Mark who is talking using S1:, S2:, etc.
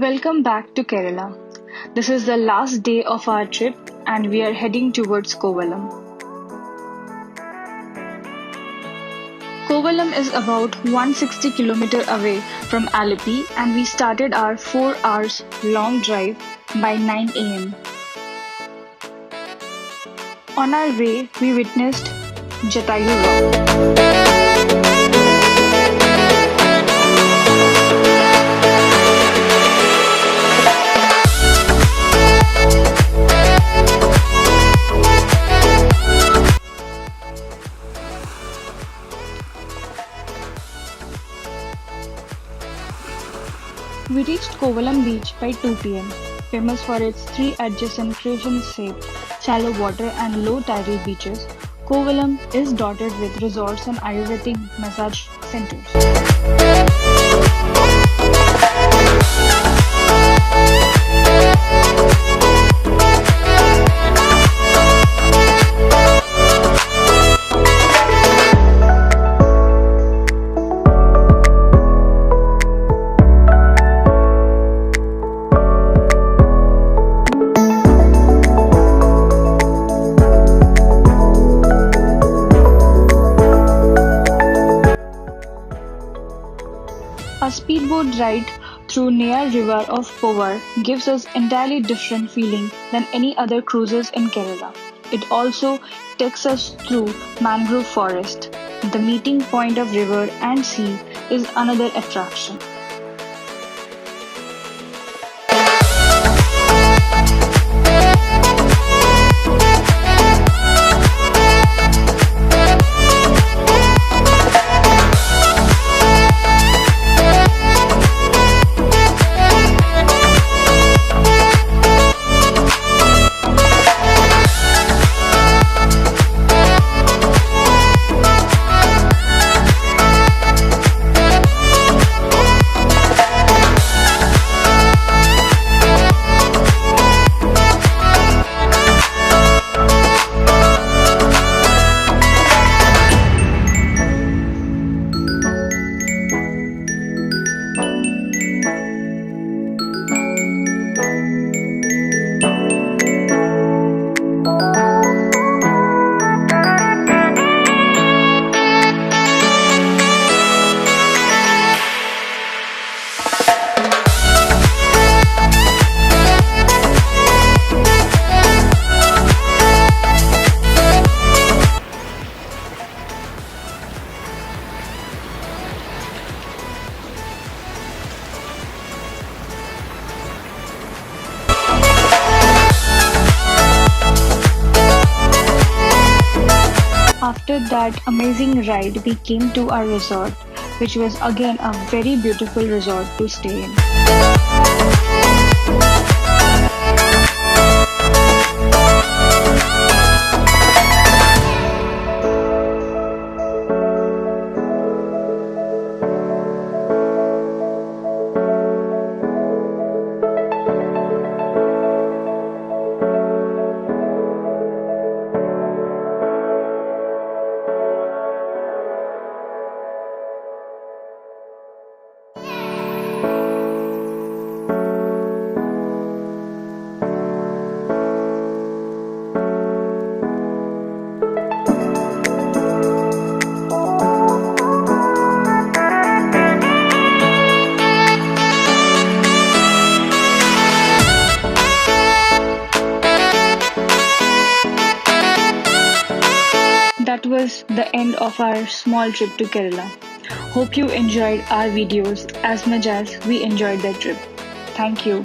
S1: Welcome back to Kerala. This is the last day of our trip and we are heading towards Kovalam. Kovalam is about 160 km away from Alleppey and we started our 4 hours long drive by 9 am. On our way, we witnessed Jatayu Rock. We reached Kovalam beach by 2 pm, famous for its 3 adjacent crescent-shaped shallow water and low tidal beaches. Kovalam is dotted with resorts and Ayurvedic massage centers. A speedboat ride through Near River of Povar gives us entirely different feeling than any other cruises in Kerala. It also takes us through mangrove forest. The meeting point of river and sea is another attraction. After that amazing ride, we came to our resort, which was again a very beautiful resort to stay in. That was the end of our small trip to Kerala. Hope you enjoyed our videos as much as we enjoyed the trip. Thank you.